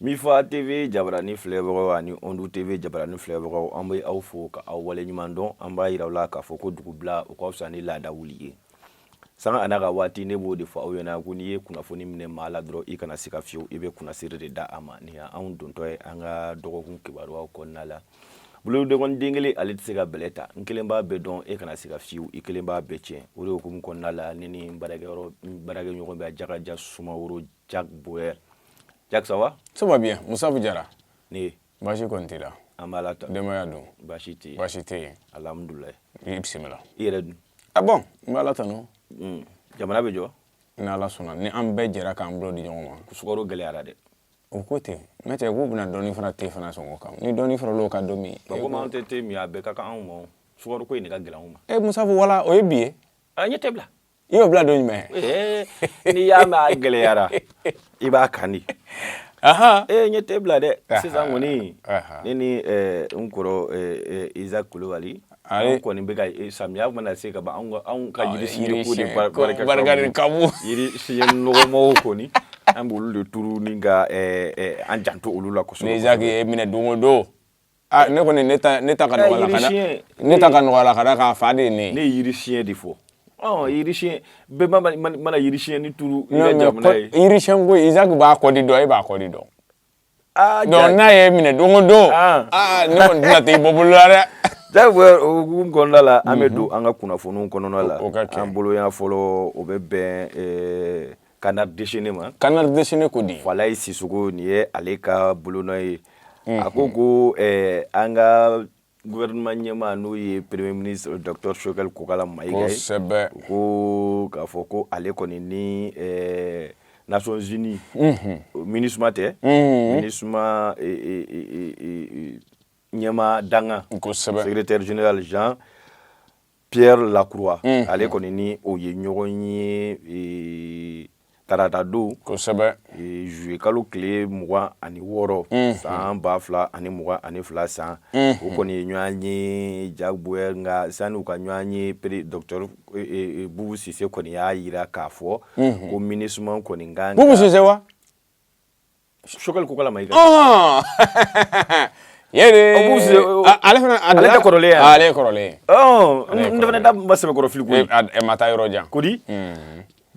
Mifa TV jabarani filɛbagaw ani Ondu TV jabarani filɛbagaw an bɛ aw fo ka aw wale ɲuman dɔn an b'a yiraw la k'a fɔ ko dugubila o ka fisa ni laada wuli ye sanga a n'a ka waati ne b'o de fɔ aw ɲɛna ko n'i ye kunnafoni minɛ maa la dɔrɔn i kana se ka fiyewu i bɛ kunnasiri de da a ma nin y'anw dontɔ ye an ka dɔgɔkun kibaruyaw kɔnɔna la bolodɔgɔnin den kelen ale tɛ se ka bɛlɛ ta n kelen b'a bɛɛ dɔn e kana se ka fiyewu i kelen b'a bɛɛ tiɲɛ o de hukumu kɔnɔna la ne ni baarakɛɲɔgɔn bɛ Jakaja Sumaworo Jack Boyer Jack, ça va? Ça va bien. Moussa Bidjara. Ne. Bashi kontila. Amalata. Demaya don. Bashi te. Bashi te. Alhamdulillah. Bismillah. Ire. Ah bon? Mbalata no. Jamana be jo. Na ala sona ni an bɛɛ jɛra k'an bolo di ɲɔgɔn ma. Sukaro gɛlɛyara dɛ. O ko ten. N'o tɛ k'u bɛna dɔɔni fara te fana sɔngɔ kan. Ni dɔɔni fara l'o kan don min. Komi an tɛ te min a bɛɛ ka kan anw ma. Sukaro ko in de ka gɛlɛn anw ma. Moussa fo wala o ye bi ye. A ɲɛ tɛ bila. I y'o bila don jumɛn? N'i y'a mɛn a gɛlɛyara i b'a kan di. Ɲɛ tɛ bila dɛ. Sisan kɔni ne ni n kɔrɔ Isaac Kulubali an kɔni bɛ ka samiya mana se ka ban anw ka yiri siɲɛ ko de barika ka bon yiri siɲɛ nɔgɔmaw kɔni an b'olu de turu ni ka an janto olu la kosɛbɛ. Ni Isaac ye minɛ don o don ne kɔni ne ta ka nɔgɔya la ne ta ka nɔgɔya la ka da k'a fa de ye ne. Ne ye yiri siɲɛ de fɔ. Yiri siɲɛ bɛɛ mana yiri siɲɛ ni turu i ka jamana ye. Yiri siɲɛ ko Isaac b'a kɔ di dɔn e b'a kɔ di dɔn. Donc n'a ye minɛ don o don ne kɔni tɛna taa i bɔ bolo la dɛ. Jagoya o hukumu kɔnɔna la an bɛ don an ka kunnafoniw kɔnɔna la an bolo yan fɔlɔ o bɛ bɛn Canard déchaîné ma. Canard déchaîné ko di. Falaye Sisoko nin ye ale ka bolonɔ ye a ko an ka gouvernement ɲɛmaa n'o ye premier ministre Dr Choguel Kokala Mayiga ye ko k'a fɔ ko ale kɔni ni Nations Unies MINUSMA tɛ MINUSMA ɲɛmaa danga secrétaire général Jean-Pierre Lacroix ale kɔni ni o ye ɲɔgɔn ye tarata don juillet kalo tile 26 san 2022 san o kɔni ye ɲɔgɔn ye Jack Boyer nka sani u ka ɲɔgɔn ye docteur Boubou Cissé kɔni y'a yira k'a fɔ ko MINUSMA kɔni kan Boubou Cissé wa Choguel Kokala Mayiga ale fana ale tɛ kɔrɔlen ye ale ye kɔrɔlen ye n fana da ma sɛbɛkɔrɔ fili ko ma taa yɔrɔ jan ko di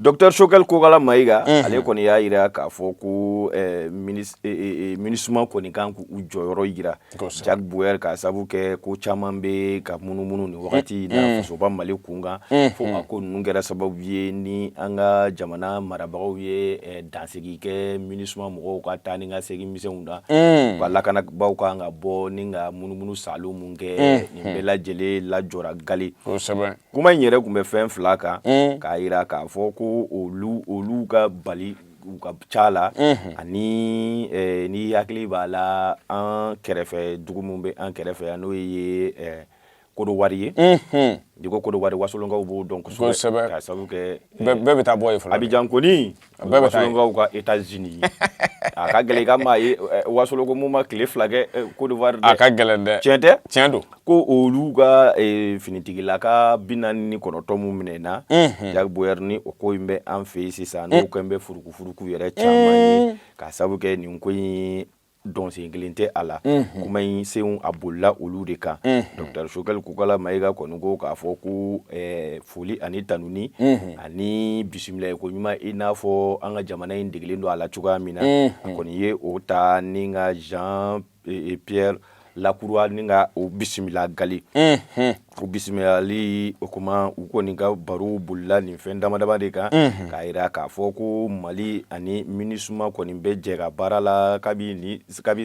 Dr Choguel Kokala Mayiga ale kɔni y'a yira k'a fɔ ko MINUSMA kɔni kan k'u jɔyɔrɔ yira Jack Boyer k'a sababu kɛ ko caman bɛ ka munumunu nin wagati na fasoba Mali kunkan fo a ko ninnu kɛra sababu ye ni an ka jamana marabagaw ye dansigi kɛ MINUSMA mɔgɔw ka taa ni ka segin misɛnw na ka lakanabaaw kan ka bɔ ni ka munumunu salo mun kɛ nin bɛɛ lajɛlen lajɔra gali kuma in yɛrɛ tun bɛ fɛn fila kan k'a yira k'a fɔ ko olu ka bali u ka ca la ani ni hakili b'a la an kɛrɛfɛ dugu min bɛ an kɛrɛfɛ yan n'o ye Kodowari ye n'i ko Kodowari wasolonkaw b'o dɔn kosɛbɛ k'a sababu kɛ bɛɛ bɛ taa bɔ yen fɔlɔ Abidjan kɔni wasolonkaw ka États-Unis a ka gɛlɛn i ka maa ye wasolonko mun ma tile 2 kɛ Kodowari a ka gɛlɛn dɛ tiɲɛ tɛ tiɲɛ don ko olu ka finitigilaka 49 mun minɛna Jack Boyer ni o ko in bɛ an fɛ yen sisan n'o ko in bɛ furukufuruku yɛrɛ caman ye k'a sababu kɛ nin ko in dɔnsen kelen tɛ a la kuma in senw a bolila olu de kan Dr Choguel Kokala Mayiga kɔni ko k'a fɔ ko foli ani tanuni ani bisimila ko ɲuman i n'a fɔ an ka jamana in degelen don a la cogoya min na a kɔni ye o ta ni ka Jean-Pierre Lacroix ni ka o bisimila gali o bisimilali o kuma u kɔni ka baro bolila nin fɛn damadama de kan k'a yira k'a fɔ ko Mali ani MINUSMA kɔni bɛ jɛ ka baara la kabi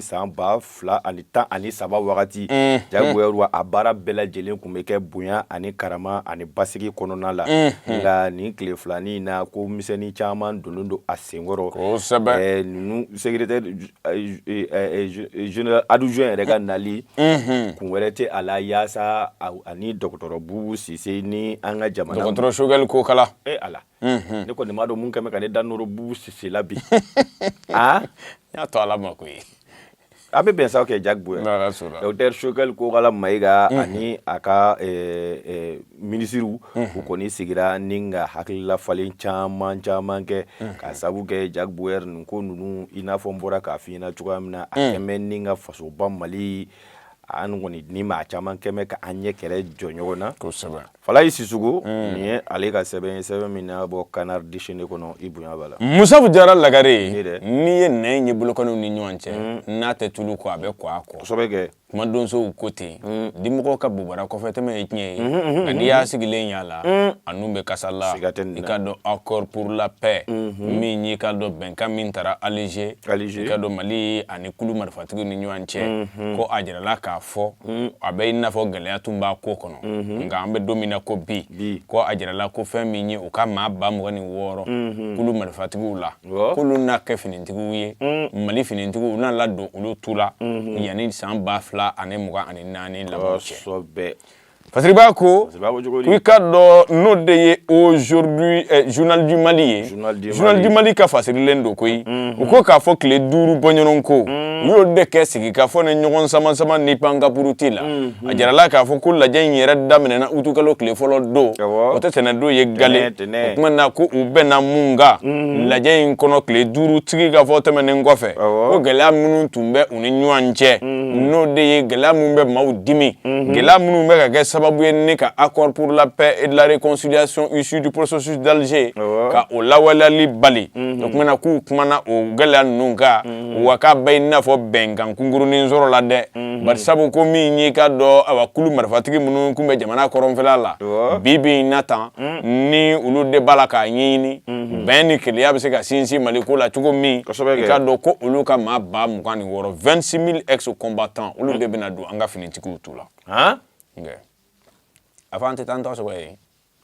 san 2013 wagati Jack Boyer a baara bɛɛ lajɛlen kun bɛ kɛ bonya ani karama ani basigi kɔnɔna la nka nin tile filanin na ko misɛnnin caman donnen don a senkɔrɔ ninnu secrétaire général adjoint yɛrɛ ka nali kun wɛrɛ tɛ a la yaasa ani dɔgɔtɔrɔ Boubou Cissé ni an ka jamana dɔgɔtɔrɔ Choguel Kokala ala ne kɔni m'a dɔn mun kɛmɛ ka ne da nɔrɔ Boubou Cissé la bi n y'a to ala ma koyi abe ben sa ke jagbu docteur Choguel ko kala maiga ani aka ministru ko ni sigira ninga hakilla falin chaman ke ka sabu ke jagbu ko nunu ina fo mbora ka fina chugamna akemen ninga faso Mali an goni ni ma chaman keme ka anye kere jonyona ko saba fala isisugo ni ale ka sebe mina bo kanar dishine kono ibunya bala Musa Jara lagare ni ye nenye bulokonu ni nyonche na te tulu ko abe ko ako sobege kuma donso kote dimoko ka bubara ko feteme etnye ngadi ya sigile nyala anumbe kasala ikado accord pour la paix mi nyi kado benka mintara Alger ikado Mali ani kulu marfatigu ni nyonche ko ajira la ka fo abe ina fo gele atumba ko kono nga ambe domina ko bi ko ajira la ko femi nyi o ka ma ba mo ni woro kulu marfatigu la kulu na ke finintigu ye Mali finintigu na la do ulu tula yani samba fla ane muga ane nani la moche sobe Fasriba ko do no de aujourd'hui journal du Mali journal du Mali ka fasri lendo ko ko ka fo clé duru bonyonon ko yo de ke sigi ka fo ne nyogon sama ni panga burutila ajara la ka fo ko la jen yere damene na utukalo clé folo do o te tena do ye gale kuma na ko ube na munga la jen kono clé duru tigi ka fo temene ngofe ko gela munu tumbe uni nyanche no de ye gela mumbe maudimi gela munu be ka sababu ni ka accord pour la paix et de la réconciliation issu du processus d'Alger ka o lawalali bali donc mena ku kumana o gala nunga waka bayna fo bengan kunguru ni nzoro la de bar sabu ko mi ni ka do awa kulu marfatigi munu kumbe jamana koron felala bibi natan ni ulu de balaka nyini ben ni kliya be se ka sinsi maliko la tugo mi ka do ko ulu ka ma ba mukani woro 26000 ex combattants ulu de benadu anga finitiku tula avant tanto so we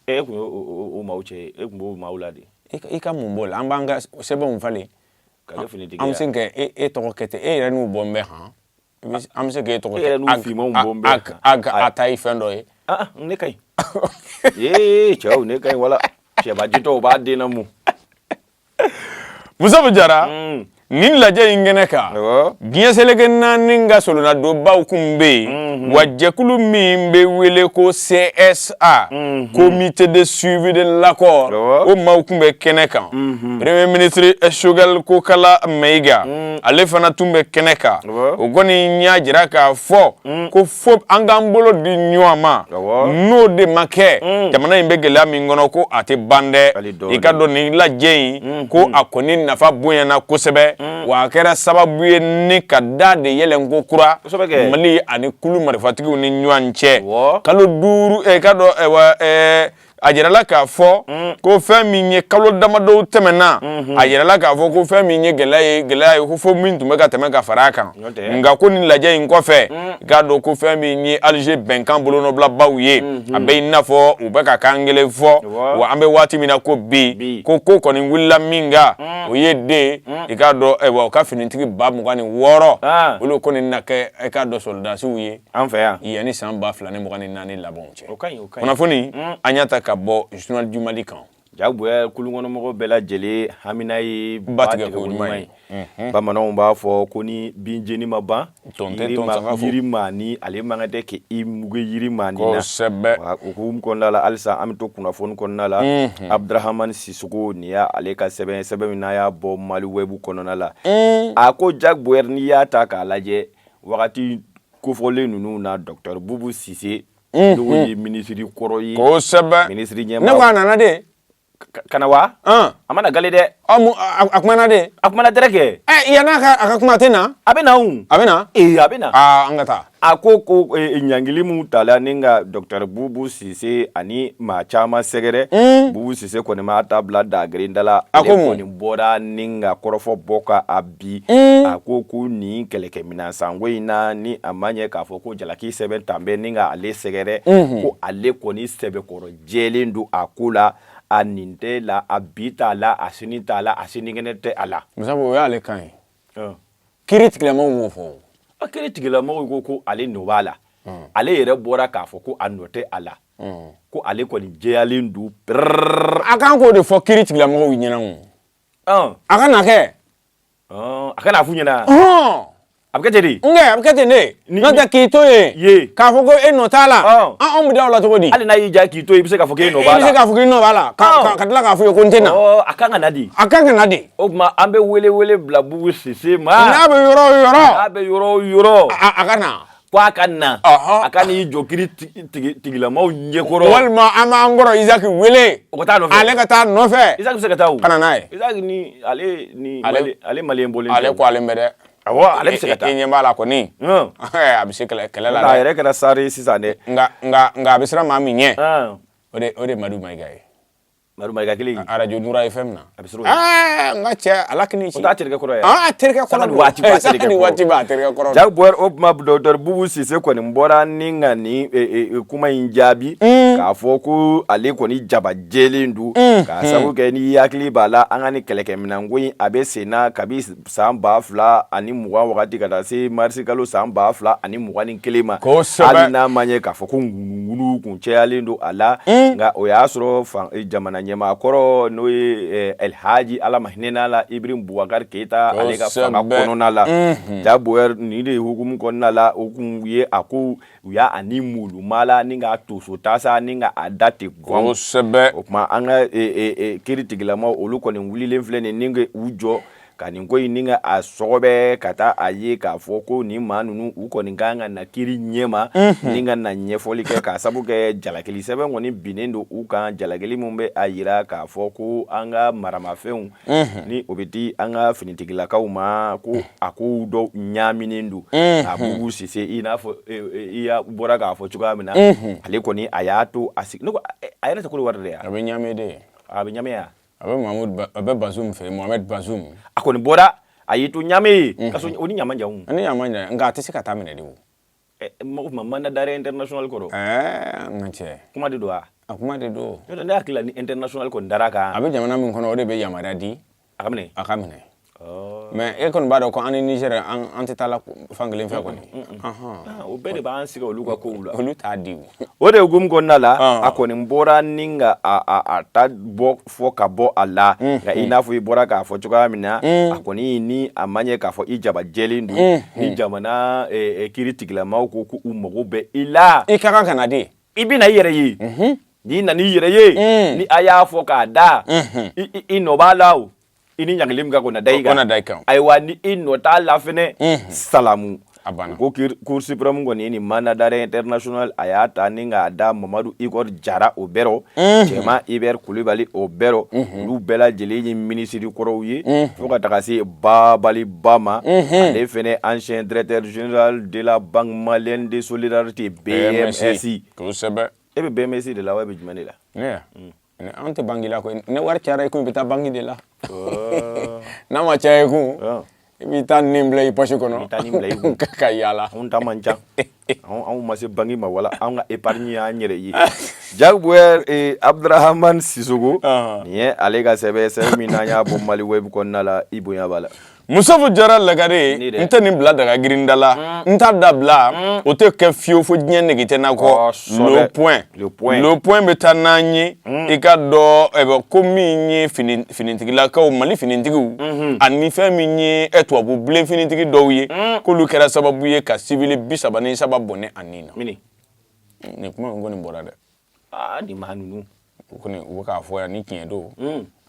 o mauche o maulade ika mumbola ambanga sebo mfale ka finiti am sinke to kete renu bombe ha am sinke to kete bombe atai fendo ne kai chao ne kai wala sheba jito ba de na mu Musa Jara nin laje ingene ka giya selege naninga solo na do baw kumbe wajekulu mimbe wele ko CSA comité de suivi de l'accord o mawkumbe keneka premier ministre Choguel ko kala meiga ale fana tumbe keneka o goni nyajira ka fo ko fo angambolo di nyoma no de make jamana imbe gela mingono ko ate bande ikado ni laje ko akoni nafa bonya na kosebe wa kera sababu ye ni kada de yelen ko kura Mali ani kulu marifatigu ni nyanche kalo duru kado ajirala ka fo ko fami nye kalo damado temena ajirala ka fo ko fami nye gelaye ko fo min tumeka temeka faraka nga ko ni laje nkofe gado ko fami nye Alger benkan bolono bla bawye abe nafo ubeka kangele fo wa ambe wati mina ko bi ko koni willa minga oyede ikado wa ka finitiki ba mugani woro ulo koni nake ikado soldats uye anfa ya yani samba flane mugani nani labonche okay on afoni anyata bo journal du Mali kan jagbuya kulungono mogo bela jeli haminayi batige ko nyumai bamanaw ba fo koni binjeni maba yirima ni ale mangate ke imuge yirima ni na ko konnala alsa amto kuna fon konnala Abdurrahman Sissoko niya ale ka sebe na ya bo Mali webu konnala ako jagbuya ni ya ta ka laje wakati ko fole nunu na Dr Boubou Cissé do yi ministre koroyi ko sebe ministre nyema ne wana na de kana wa amana gale de akmana de akmana dereke yana ka akakuma tena abena abena angata akoko nyangili mu tala ninga Dr Boubou Cissé ani ma chama segere Boubou Cissé ko ne ma tabla da grindala ko ni boda ninga korofo boka abi akoko ni keleke mina sangweina ni amanye ka foko jalaki sebe tambe ninga ale segere ko ale ko ni sebe koro jelindu akula aninte la abita la asinita la asiningenete ala musabo ya ale kan critique mo wo fo critique la mo ko ale no bala ale yere bora ka fo ko anote ala ko ale ko ni jealindu akan ko de fo critique la mo nyina aka na ke aka na fu nyina abketeri nge abkete ne nta kito ye ka fo ko e no tala an mu da la to di ali na yi ja kito ibise ka fo ke no bala ibise ka fo ke no bala ka tla ka fo ko ntena akanga nadi o ma ambe wele bla bubu sise ma na be yoro akana kwa kanna akani yi jokiri tigila maw nyekoro walma ama ngoro Isaac wele o ta no fe ale ka ta no fe Isaac se ka ta kana nae Isaac ni ale malembolin ale ko ale mbede awa ale se ka ta nyemba la ko ni abise kala la yere kana sare sisane nga abisra mami nye ode madu mai gai maru mai gakili radio Nura FM na abisru nga che alakini o ta terke koro ya terke koro ni wati ba terke koro ja boer op ma Dr. Bubu Sise ko ni mbora ninga ni kuma injabi ka foku ale ko ni jaba jelindu ka sabu ke ni yakli bala angani keleke minangui abe sena kabi samba fla ani muwa wakati kada se marsi kalo samba fla ani muwa ni kelema alina manye ka foku ngunu kunche alindu ala nga oyasro jamana nyema koro no El Haji ala mahnena la Ibrahim Boubacar Keita alega fanga konona la jaboer ni de hukum konona la hukum ye aku ya animulu mala ninga tuso tasa ninga adate gon okuma anga kiritigila ma oluko ni wulile flene ninga ujo kani ngoyi ninga asobe kata aye ka foko ni manunu uko ninganga na kiri nyema ninga na nyefoli ke ka sabuke jalakeli sebe ngoni binendo uka jalakeli mumbe ayira ka foko anga maramafeun ni obeti anga finitigila kauma ko akudo nyaminendu abugu sise inafo iya bora ka fo chuka mina aliko ni ayatu asik no ayana takulu warde ya abenyame ya abe Bazoum fe Mohamed Bazoum akoni bora ayitu nyame kaso oni nyama njawu ani nyama nja nga atisi kata mene diwo mama na dare international koro ngache kuma de doa akuma de do yo nda akila ni international ko ndaraka abe jamana min kono ode be yamara di akamne mais e kon bado ko ani Niger antitala fanglen fe ko ni o bere ba ansiga oluka ko ulu ta diwo ode gum ko nala akoni mbora ninga ta bo fo ka bo ala ga ina fo ibora ka fo chuka mina akoni ni amanye ka fo ijaba jelindu ni jamana kiritigla mawko ku umogo be ila ikaka kanade ibina yere yi ni na ni yere yi ni aya fo ka da inobalao ini nyangilim ga kona daiga aiwa ni inota la fene salamu abana ko cour supreme ngoni ni mana dare international ayata ninga da Mamadou Igor Jara Obero Chema Iber Kulibali Obero lu bela jeli ministre korowi foka takasi Babali Bama ale fene ancien directeur général de la Banque Malienne de Solidarité BMSI ko sebe ebe BMSI de la web jumanela ne ante bangila ko ne war cara ko bita bangi de la na ma chae ku bita nimble i poche kono bita nimble ku kakayala on ta manja on ma se bangi ma wala on ga épargne ya nyere yi jagwer Abdurrahman Sissogo ni ale ga sebe minanya bo mali web ko nala ibunya bala Musafu Jara lagare nta ni bla daga grindala nta dabla o te ke fio fo dien negite na ko le point betananye e ka do e be komi nyi finintigi la ka o mali finintigi ani fe mi nyi eto bu ble finintigi do ye ko lu kera sababu ye ka civil bisaba ni sababu ne anina mini ne kuma ngoni borade di manunu ko ne wo ka fo ya ni kin do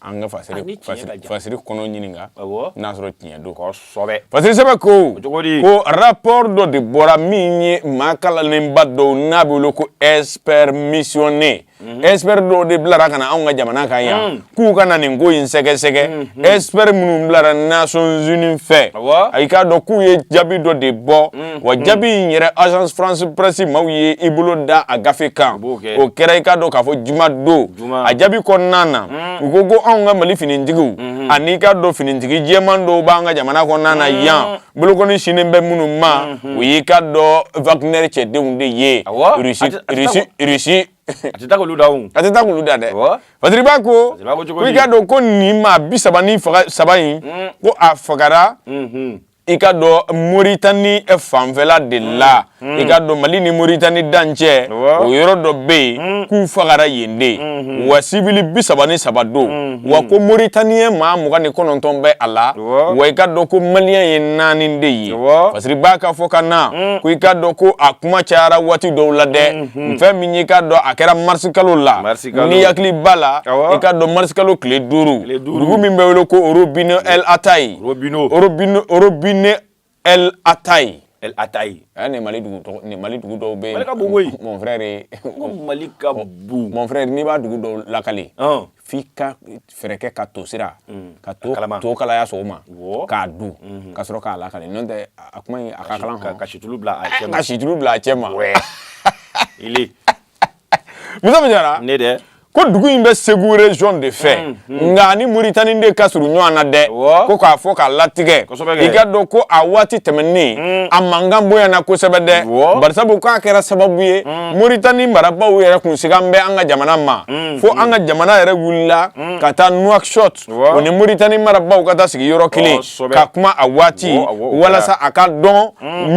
anga fasiri kono nyininga na soro tinya do ko sobe fasiri sebe ko rapport do de bora minye makala nemba do nabulo ko expert missionné expert do de blara kana anga jamana kan ya ku kana ni ngo insege expert munum blara Nations Unies fait aika do ku ye jabi do de bo wa jabi nyere agence France Presse mawye ibulo da agafe kan o kera ika do ka fo juma do a jabi ko nana gogo anga mali finindigu anika do finindigi jemando banga jamana ko nana yan buloko ni shinembe munuma uyika do Wagner chede unde ye Russie atita ko luda de Fadri bako uyika do ko ni ma bisaba ni faga sabayin ko afagara i ka dɔn Moritani fanfɛla de la i ka dɔn Mali ni Moritani dancɛ o yɔrɔ dɔ bɛ yen k'u fagara yen de wa civil 33 don wa ko Moritanien maa 29 bɛ a la wa i ka dɔn ko Malien ye 4 de ye parce que b'a ka fɔ ka na ko i ka dɔn ko a kuma cayara waati dɔw la dɛ fɛn min i ka dɔn a kɛra mars kalo la ni hakili b'a la i ka dɔn mars kalo tile 5 dugu min bɛ wele ko Robinet El Ataï Robinet El Ataï ni Mali dugu dɔw bɛ yen mon frère Mali ka bu mon frère n'i b'a dugu dɔw lakale f'i ka fɛrɛ kɛ ka to sira ka to kalaya sɔgɔma k'a dun ka sɔrɔ k'a lakale n'o tɛ a kuma in a ka kalan ka situlu bila a cɛ ma ka situlu bila a cɛ ma ile muso min jara ne dɛ ko dugu in bɛ Segu région de fɛ nka ni Moritani de ka surun ɲɔgɔn na dɛ ko k'a fɔ k'a latigɛ i ka dɔn ko a waati tɛmɛnen a mankan bonyana kosɛbɛ dɛ barisabu k'a kɛra sababu ye Moritani marabaaw yɛrɛ kun sigan bɛ an ka jamana ma fo an ka jamana yɛrɛ wulila ka taa Nouakchott o ni Moritani marabaaw ka taa sigi yɔrɔ kelen ka kuma a waati walasa a ka dɔn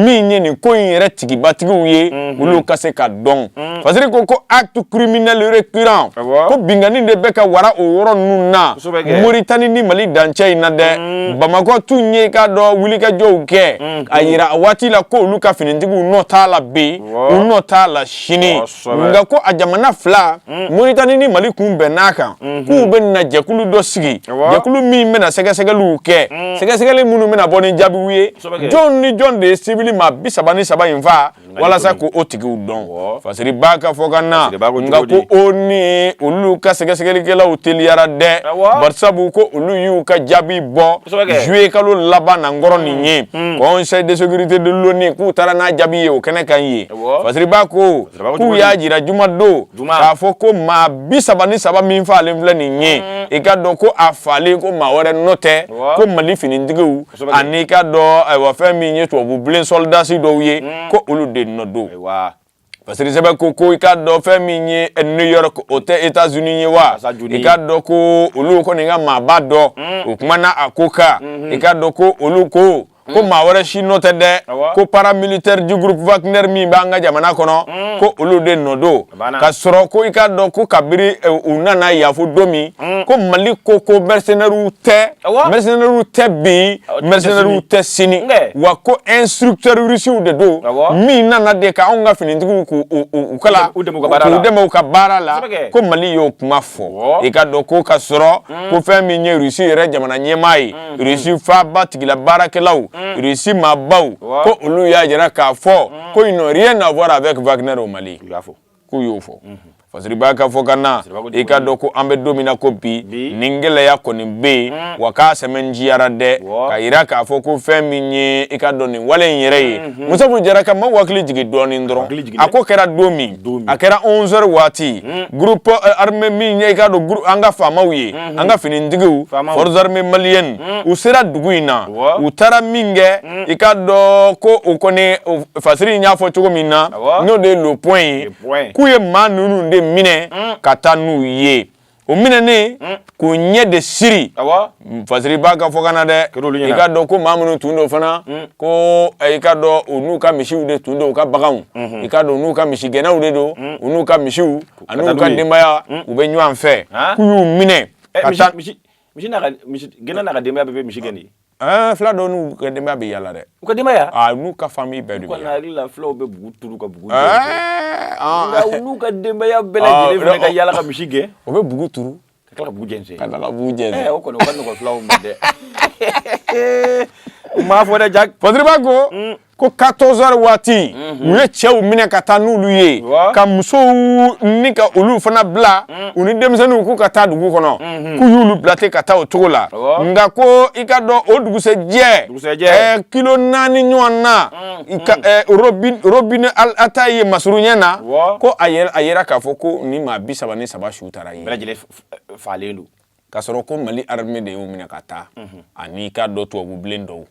min ye nin ko in yɛrɛ tigibatigiw ye olu ka se ka dɔn parce que ko acte criminel récurrent ko bingani de bɛ ka wara o yɔrɔ ninnu na Moritani ni Mali dancɛ in na dɛ Bamakɔ tun ye ka dɔn wulikajɔw kɛ a yira a waati la ko olu ka finitigiw nɔ t'a la bi u nɔ t'a la sini nka ko a jamana fila Moritani ni Mali kun bɛn n'a kan k'u bɛ na jɛkulu dɔ sigi jɛkulu min bɛna sɛgɛsɛgɛliw kɛ sɛgɛsɛgɛli minnu bɛna bɔ ni jaabiw ye jɔn ni jɔn de ye civil maa 33 in fa walasa ko o tigiw dɔn fasiri b'a ka fɔ ka na nka ko o ni olu ka sɛgɛsɛgɛlikɛlaw teliyara dɛ barisabu ko olu y'u ka jaabi bɔ juillet kalo laban na nkɔrɔ nin ye conseil de sécurité de l'ONU k'u taara n'a jaabi ye o kɛnɛ kan ye fasiri b'a ko k'u y'a jira juma don k'a fɔ ko maa 33 min falen filɛ nin ye i ka dɔn ko a falen ko maa wɛrɛ nɔ tɛ ko Mali finitigiw ani ka dɔn ayiwa fɛn min ye tubabu bilen soldats dɔw ye ko olu de nɔ don parce que sɛbɛ ko i ka dɔn fɛn min ye New York o tɛ États-Unis ye wa i ka dɔn ko olu kɔni ka maaba dɔn o kumana a ko kan i ka dɔn ko olu ko maa wɛrɛ si nɔ tɛ dɛ ko paramilitaire du groupe Wagner min b'an ka jamana kɔnɔ ko olu de nɔ don ka sɔrɔ ko i ka dɔn ko kabiri u nana yafo don min ko Mali ko mercenaires tɛ bi mercenaires tɛ sini wa ko instructeurs russiws de don min nana de ka anw ka finitigiw k'u kala k'u dɛmɛ u ka baara la ko Mali y'o kuma fɔ i ka dɔn ko ka sɔrɔ ko fɛn min ye Russie yɛrɛ jamana ɲɛmaa ye Russie faaba tigila baarakɛlaw Russie maabaw ko olu y'a jira k'a fɔ ko ils n'ont rien à voir avec Wagner au Mali k'u y'o fɔ fasiri b'a ka fɔ ka na i ka dɔn ko an bɛ don min na ko bi nin gɛlɛya kɔni bɛ yen wa k'a sɛmɛnjiyara dɛ ka yira k'a fɔ ko fɛn min ye i ka dɔn nin wale in yɛrɛ ye Musafu Jara ka ma hakili jigin dɔɔnin dɔrɔn a ko kɛra don min a kɛra 11h waati groupe armé min ye i ka dɔn an ka faamaw ye an ka finitigiw forces armées maliennes u sera dugu in na u taara min kɛ i ka dɔn ko o kɔni fasiri y'a fɔ cogo min na n'o de ye le point ye k'u ye maa ninnu de minɛ ka taa n'u ye o minɛnen k'u ɲɛ de siri fasiri b'a ka fɔ ka na dɛ i ka dɔn ko maa minnu tun don fana ko i ka dɔn u n'u ka misiw de tun don u ka baganw i ka dɔn u n'u ka misigɛnnaw de don u n'u ka misiw ani n'u ka denbaya u bɛ ɲɔgɔn fɛ k'u y'u minɛ ka taa gɛnna n'a ka denbaya bɛɛ bɛ misi gɛn de fila dɔw n'u ka denbaya bɛ yala dɛ u ka denbaya n'u ka famille bɛɛ de bɛ yala hakili la filaw bɛ bugu turu ka bugu nka n'u ka denbaya bɛɛ lajɛlen fana ka yala ka misi gɛn o bɛ bugu turu ka tila ka bugu jɛnsɛn ka tila ka bugu jɛnsɛn o kɔni o ka nɔgɔn filaw ma dɛ u m'a fɔ dɛ Jack fasiri b'a ko 14h waati u ye cɛw minɛ ka taa n'olu ye ka musow ni ka olu fana bila u ni denmisɛnninw k'u ka taa dugu kɔnɔ k'u y'olu bila ten ka taa o cogo la nka ko i ka dɔn o dugusɛjɛ kilo 4 ɲɔgɔn na Robinet El Ataï ye masuru ɲɛ na ko a yera k'a fɔ ko ni maa 33 su taara ye bɛɛ lajɛlen falen don ka sɔrɔ ko Mali armée de y'u minɛ ka taa ani ka dɔn tubabu bilen dɔw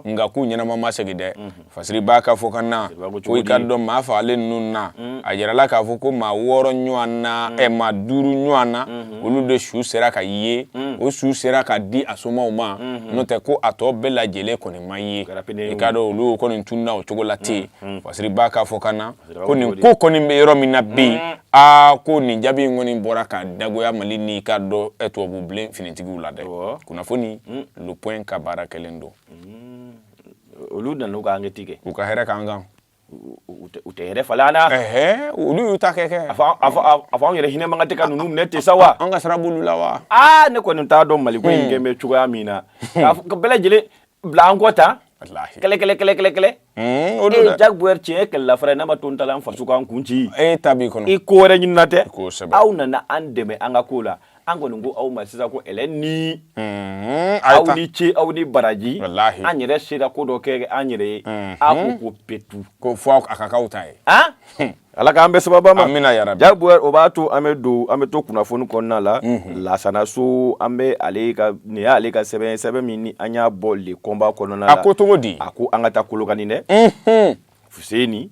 nka k'u ɲɛnama ma segin dɛ fasiri b'a ka fɔ ka na ko i ka dɔn maa fagalen ninnu na a yirala k'a fɔ ko maa 6 ɲɔgɔn na maa 5 ɲɔgɔn na olu de su sera ka ye o su sera ka di a somaw ma n'o tɛ ko a tɔ bɛɛ lajɛlen kɔni man ye i ka dɔn olu kɔni tununa o cogo la ten fasiri b'a k'a fɔ ka na ko nin ko kɔni bɛ yɔrɔ min na bi ko nin jaabi in kɔni bɔra ka dagoya Mali ni ka dɔn tubabu bilen finitigiw la dɛ kunnafoni le point ka baara kɛlen don olu nana u ka enquête kɛ u ka hɛrɛ k'an kan u tɛ yɛrɛ falen an na olu y'u ta kɛ a fɔ an yɛrɛ hinɛ man ka tɛ ka ninnu minɛ ten sa wa an ka sira b'olu la wa ne kɔni t'a dɔn Mali ko in kɛ bɛ cogoya min na ka bɛɛ lajɛlen bila an kɔ tan kɛlɛ Jaguar tiɲɛ kɛlɛla fara n'a ma to n ta la an faso k'an kun ci ta b'i kɔnɔ i ko wɛrɛ ɲinina tɛ aw nana an dɛmɛ an ka ko la an kɔni ko aw ma sisan ko ni aw ni ce aw ni baraji an yɛrɛ sera ko dɔ kɛ an yɛrɛ ye a ko petu ko fɔ a ka k'aw ta ye Ala k'an bɛ sababa ma amina yarabi Jaguar o b'a to an bɛ to kunnafoni kɔnɔna la Lasana So an bɛ nin y'ale ka sɛbɛn min ni an y'a bɔ le combat kɔnɔna la a ko cogo di a ko an ka taa Kolokani dɛ Fuseni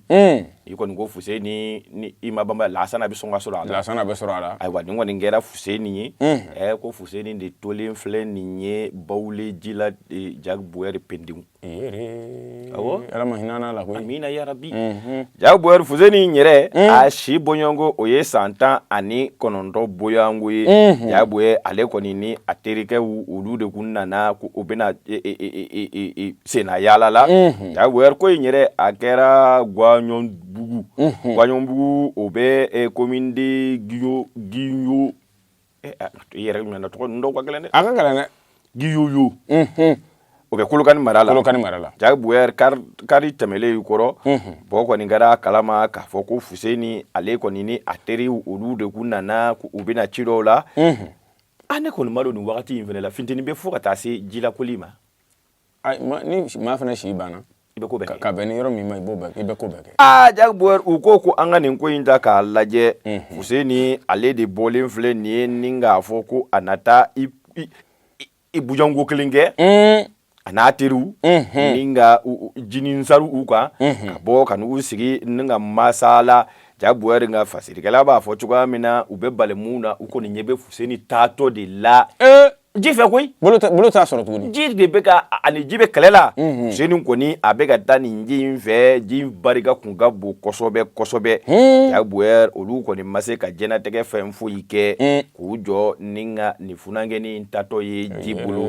i kɔni ko Fuseni ni i ma banba Lasana bɛ sɔn ka sɔrɔ a la Lasana bɛ sɔrɔ a la ayiwa nin kɔni kɛra Fuseni ye ko Fuseni de tolen filɛ nin ye bawule ji la Jaguar pendenw awɔ Ala ma hinɛ la koyi amina yarabi Jaguar Fuseni yɛrɛ a si bɔɲɔgɔnko o ye san 19 bɔɲɔgɔnko ye Jaguar ale kɔni ni a terikɛw olu de kun nana ko o bɛna senna yala la Jaguar ko in yɛrɛ a kɛra Gwaɲɔnbugu o bɛ commune de Guyo yɛrɛ ɲuman tɔgɔ ndɔ ka gɛlɛn dɛ a ka gɛlɛn dɛ Guyo o bɛ Kolokani mara la Jaguar kari tɛmɛlen kɔrɔ bɔ kɔni kɛra kalama k'a fɔ ko Fuseni ale kɔni ni a teri olu de kun nana u bɛna ci dɔw la ne kɔni ma dɔn nin wagati in fɛnɛ la funteni bɛ fo ka taa se jilakoli ma ni maa fɛnɛ si banna i bɛ ko bɛɛ kɛ ka bɛn ni yɔrɔ min ma i bɛ ko bɛɛ kɛ Jaguar u ko an ka nin ko in ta k'a lajɛ Fuseni ale de bɔlen filɛ nin ye ni k'a fɔ ko a na taa i bujanko kelen kɛ a n'a teriw ni ka jinin saru u kan ka bɔ ka n'u sigi ni ka masala Jaguar ka fasirikɛla b'a fɔ cogoya min na u bɛ bali mun na u kɔni ɲɛ bɛ Fuseni taatɔ de la ji fɛ koyi bolo t'a sɔrɔ tuguni ji de bɛ ka ani ji bɛ kɛlɛ la Fuseni kɔni a bɛ ka taa nin ji in fɛ ji barika kun ka bon kosɛbɛ Jaguar olu kɔni ma se ka jɛnatigɛ fɛn foyi kɛ k'u jɔ ni ka nin funankɛni tatɔ ye ji bolo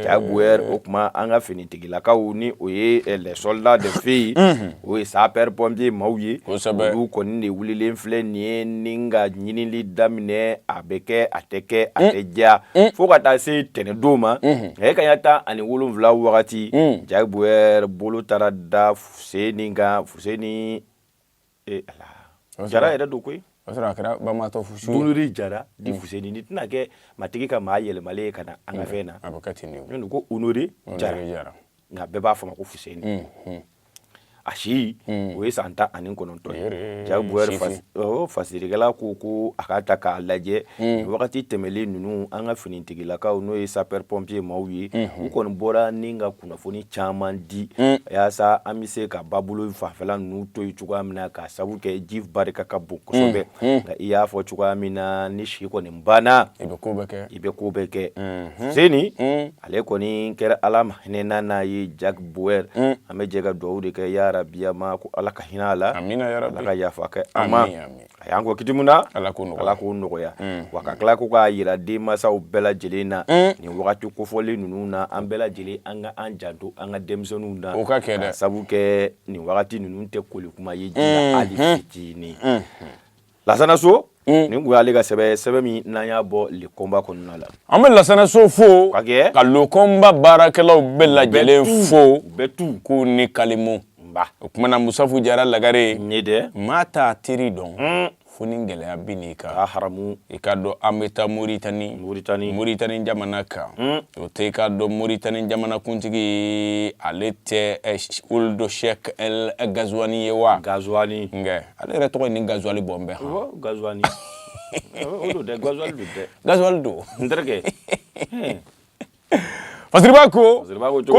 Jaguar o kuma an ka finitigilakaw ni o ye les soldats de filles o ye sapeur pompier maaw ye olu kɔni de wulilen filɛ nin ye ni ka ɲinili daminɛ a bɛ kɛ a tɛ kɛ a tɛ diya fo ka taa se tɛnɛndon ma kaɲa 17 wagati Jaguar bolo taara da Fuseni kan Fuseni Jara yɛrɛ don koyi o sɔrɔ a kɛra Bamatɔ Fusu Dunuri Jara di Fuseni ni tɛna kɛ matigi ka maa yɛlɛmalen ye ka na an ka fɛn na a bɛ kɛ ten de ko Honoré Jara nka bɛɛ b'a fɔ ma ko Fuseni a si o ye san 19 ye Jaguar fasirikɛla ko a ka ta k'a lajɛ wagati tɛmɛlen ninnu an ka finitigilakaw n'o ye sapeur pompier maaw ye u kɔni bɔra ni ka kunnafoni caman di yaasa an bɛ se ka babolo fanfɛla ninnu to yen cogoya min na k'a sabu kɛ ji barika ka bon kosɛbɛ nka i y'a fɔ cogoya min na ni si kɔni banna i bɛ ko bɛɛ kɛ Fuseni ale kɔni kɛra Ala ma hinɛ n'a ye Jaguar an bɛ jɛ ka dugawu de kɛ Rabiyama ko Ala ka hinɛ a la amina yarabi Ala ka yafa kɛ a ma a y'an kɔ kiti mun na Ala k'o nɔgɔya wa ka tila ko k'a yira denmansaw bɛɛ lajɛlen na nin wagati kofɔlen ninnu na an bɛɛ lajɛlen an ka an janto an ka denmisɛnninw na o ka kɛ dɛ sabu kɛ nin wagati ninnu tɛ koli kuma ye ji la hali fitinin Lasana So nin kun y'ale ka sɛbɛn min n'an y'a bɔ le combat kɔnɔna la an bɛ Lasana So fo ka le combat baarakɛlaw bɛɛ lajɛlen fo k'u ni kalimu o kumana Musafu Jara Lagare maa t'a teri dɔn fo ni gɛlɛya bi n'i kan haramu i ka dɔn an bɛ taa Moritani jamana kan o tɛ i ka dɔn Moritani jamanakuntigi ale tɛ Ould Cheikh El Ghazouani ye wa Ghazouani nka ale yɛrɛ tɔgɔ ye ni Ghazouali bɔ n bɛ han Ghazouani o don dɛ Ghazouali don dɛ Ghazouali don n terikɛ fasiriba ko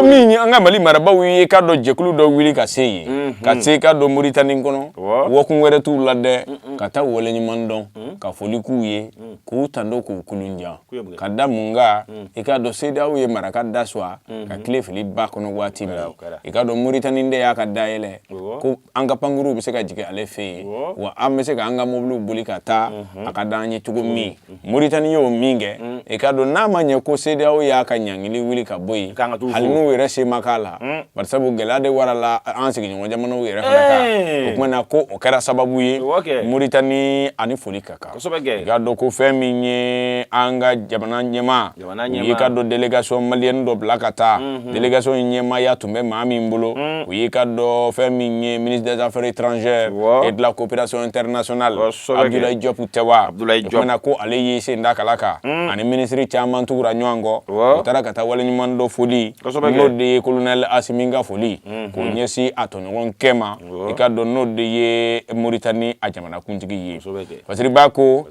min an ka Mali marabaw ye ka dɔ jɛkulu dɔ wuli ka se yen ka se ka dɔ Mauritanie kɔnɔ wɔkun wɛrɛ t'u la dɛ ka taa waleɲuman dɔn ka foli k'u ye k'u tando k'u kulunja ka da mun kan i ka dɔn CEDEAO ye maraka da swa ka tile fili ba kɔnɔ waati min i ka dɔn Mauritanie de y'a ka dayɛlɛ ko an ka pankuruw bɛ se ka jigin ale fɛ yen wa an bɛ se ka an ka mobiliw boli ka taa a ka d'an ye cogo min Mauritanie y'o min kɛ i ka dɔn n'a ma ɲɛ ko CEDEAO y'a ka ɲangili wuli ka bɔ yen hali n'u yɛrɛ se ma k'a la bari sabu gɛlɛya de warala an sigiɲɔgɔn jamanaw yɛrɛ fana kan o kumana ko o kɛra sababu ye Mauritanie ani foli ka kan i ka dɔn ko fɛn min ye an ka jamana ɲɛmaa u y'i ka dɔn délégation malienne dɔ bila ka taa délégation in ɲɛmaaya tun bɛ maa min bolo u y'i ka dɔn fɛn min ye ministre des affaires étrangères et de la coopération internationale Abdoulaye Diop Tewa o kumana ko ale y'i sen da kala kan ani ministre caman tugura ɲɔgɔn kɔ u taara ka taa waleɲuman dɔ foli n'o de ye colonel Assimi ka foli k'o ɲɛsin a tɔɲɔgɔnkɛ ma i ka dɔn n'o de ye Mauritanie a jamanakuntigi ye fasiriba ko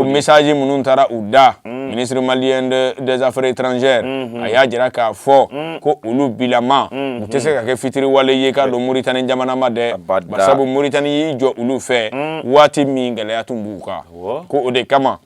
message minnu taara u da ministre malien des affaires étrangères a y'a jira k'a fɔ ko olu bilama u tɛ se ka kɛ fitiriwale ye ka dɔn Mauritanie jamana ma dɛ sabu Mauritanie y'i jɔ olu fɛ waati min gɛlɛya tun b'u kan ko o de kama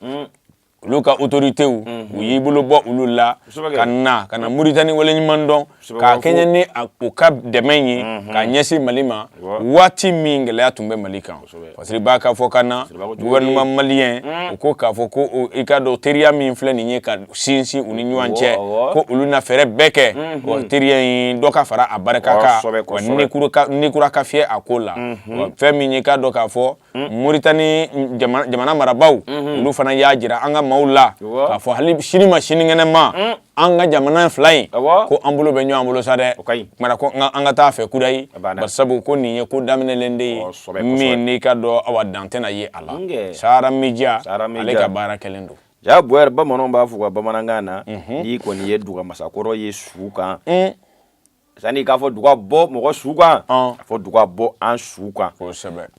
olu ka autorité u y'i bolo bɔ olu la ka na Mauritanie waleɲuman dɔn k'a kɛɲɛ ni o ka dɛmɛ ye k'a ɲɛsin Mali ma waati min gɛlɛya tun bɛ Mali kan parce que b'a ka fɔ ka na gouvernement malien u ko k'a fɔ ko i ka dɔn teriya min filɛ nin ye ka sinsin u ni ɲɔgɔn cɛ ko olu na fɛɛrɛ bɛɛ kɛ wa teriya in dɔ ka fara a barika kan wa nikura ka fiyɛ a ko la fɛn min ye k'a dɔn k'a fɔ Mauritanie jamana marabaw olu fana y'a jira an ka maaw la k'a fɔ hali sini ma sinikɛnɛ ma an ka jamana fila in ko an bolo bɛ ɲɔgɔn bolo sa dɛ kumana ko an ka taa fɛ kudayi bari sabu ko nin ye ko daminɛlen de ye min n'i ka dɔn awa dan tɛna ye a la Sahara Media ale ka baara kɛlen don ja Boyar bamananw b'a fɔ ka bamanankan na n'i kɔni ye dugamasakɔrɔ ye su kan sani k'a fɔ duga bɔ mɔgɔ su kan a fɔ duga bɔ an su kan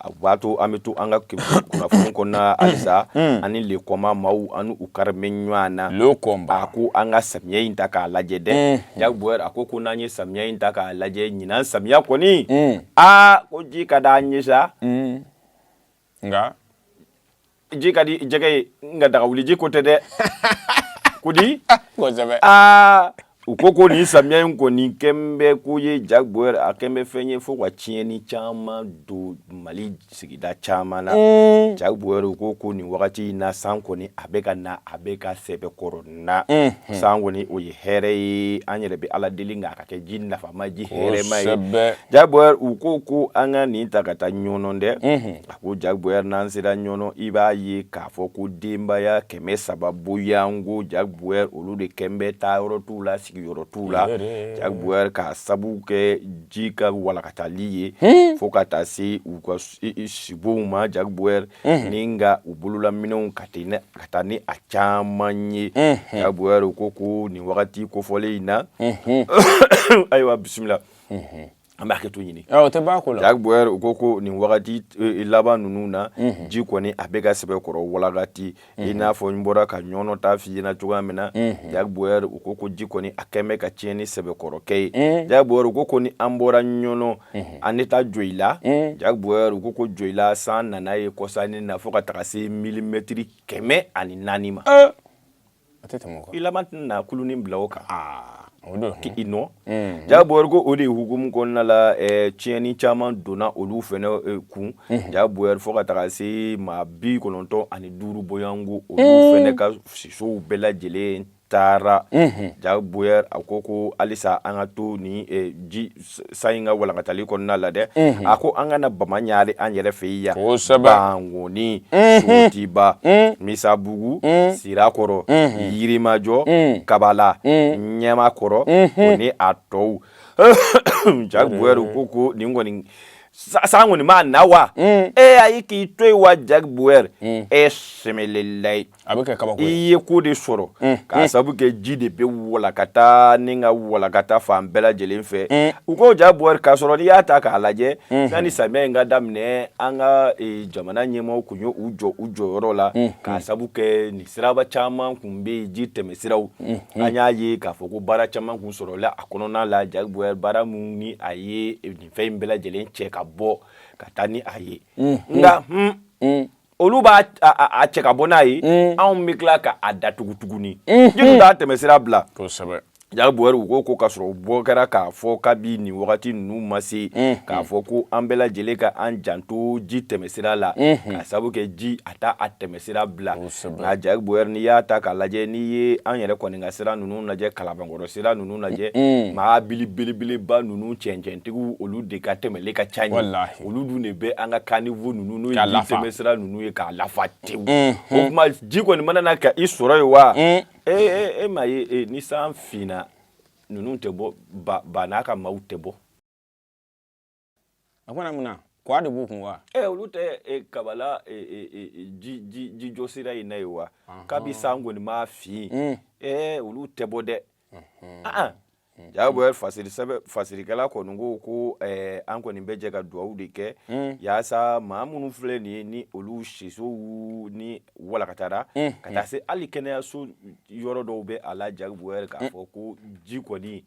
a b'a to an bɛ to an ka kunnafoni kɔnɔna halisa ani lekɔma maaw ani u kari bɛ ɲɔgɔn na a ko an ka samiya in ta k'a lajɛ dɛ Jack Boyar a ko n'an ye samiya in ta k'a lajɛ ɲinan samiya kɔni ko ji ka d'an ye sa nka ji ka di jɛgɛ ye nka dagawuli ji ko tɛ dɛ ko di u ko nin samiya in kɔni kɛn bɛ ko ye Jack Boyar a kɛn bɛ fɛn ye fo ka tiɲɛni caman don Mali sigida caman na Jack Boyar u ko nin wagati in na san kɔni a bɛ ka na a bɛ ka sɛbɛkɔrɔ na san kɔni o ye hɛrɛ ye an yɛrɛ bɛ Ala deli nka a ka kɛ ji nafama ji hɛrɛma ye Jack Boyar u ko an ka nin ta ka taa ɲɔnɔ dɛ a ko Jack Boyar n'an sera ɲɔnɔ i b'a ye k'a fɔ ko denbaya 300 boyango Jack Boyar olu de kɛn bɛ taa yɔrɔ t'u la yɔrɔ t'u la Jack Boyar ka sabu kɛ ji ka walakatali ye fo ka taa se u ka sibow ma Jack Boyar ni nga u bololaminɛw ka taa ni a caman ye Jack Boyar ko nin wagati kofɔlen in na ayiwa bisimila an b'a kɛto ɲini Jack Boyar ko nin wagati laban ninnu na ji kɔni a bɛ ka sɛbɛkɔrɔ walagati i n'a fɔ n bɔra ka ɲɔnɔ ta f'i ɲɛna cogoya min na Jack Boyar ko ji kɔni a kɛn bɛ ka tiɲɛ ni sɛbɛkɔrɔkɛ ye Jack Boyar ko ni an bɔra ɲɔnɔ an tɛ taa Joyila Jack Boyar ko Joyila san nana ye kɔsani na fo ka taga se milimɛtiri 104 ma i laban tɛna kulunin bila o kan i nɔ Jack Boyar ko o de hukumu kɔnɔna la tiɲɛni caman donna olu fɛnɛ kun Jack Boyar fo ka taga se maa 95 boyango olu fɛnɛ ka sisow bɛɛ lajɛlen taara Jack Boyar a ko halisa an ka to ni ji san in ka walankatali kɔnɔna la dɛ a ko an kana bama ɲaari an yɛrɛ fɛ yan Bangoni Sotiba Misabugu Sirakɔrɔ Yirimajɔ Kabala Ɲɛmakɔrɔ o ni a tɔw Jack Boyar ko nin kɔni san kɔni ma na wa ayi k'i to yen wa Jack Bauer sɛmɛlelai a bɛ kɛ kabako i ye ko de sɔrɔ k'a sabu kɛ ji de bɛ walakata ni ka walakata fan bɛɛ lajɛlen fɛ u ko Jack Bauer k'a sɔrɔ n'i y'a ta k'a lajɛ yanni samiyɛ in ka daminɛ an ka jamana ɲɛmaaw kun ye u jɔ u jɔyɔrɔ la k'a sabu kɛ nin siraba caman kun bɛ ji tɛmɛsiraw an y'a ye k'a fɔ ko baara caman kun sɔrɔla a kɔnɔna la Jack Bauer baara mun ni a ye nin fɛn in bɛɛ lajɛlen cɛ ka bɔ ka taa ni a ye nka olu b'a cɛ ka bɔ n'a ye anw bɛ tila ka a datugu tuguni ji tun t'a tɛmɛsira bila kosɛbɛ Jack Bauer u ko k'a sɔrɔ u bɔ kɛra k'a fɔ kabi nin wagati ninnu ma se k'a fɔ ko an bɛɛ lajɛlen ka an janto ji tɛmɛsira la k'a sabu kɛ ji a t'a a tɛmɛsira bila nka Jack Bauer n'i y'a ta k'a lajɛ n'i ye an yɛrɛ kɔni ka sira ninnu lajɛ Kalabankɔrɔ sira ninnu lajɛ maa belebeleba ninnu cɛncɛntigiw olu de ka tɛmɛli ka ca ɲɛ olu dun de bɛ an ka caniveau ninnu n'o ye ji tɛmɛsira ninnu ye k'a lafa tewu o tuma ji kɔni mana na ka i sɔrɔ yen wa e ma ye ni san finna ninnu tɛ bɔ ba n'a ka maaw tɛ bɔ a ko na mun na kwa de b'u kun wa olu tɛ kabala ji jɔ sira in na ye wa kabi san kɔni ma fin olu tɛ bɔ dɛ Jack Bauer fasirikɛla kɔni ko an kɔni bɛ jɛ ka dugawu de kɛ yaasa maa minnu filɛ nin ye ni olu sisow ni walakatara ka taa se hali kɛnɛyaso yɔrɔ dɔw bɛ a la Jack Bauer k'a fɔ ko ji kɔni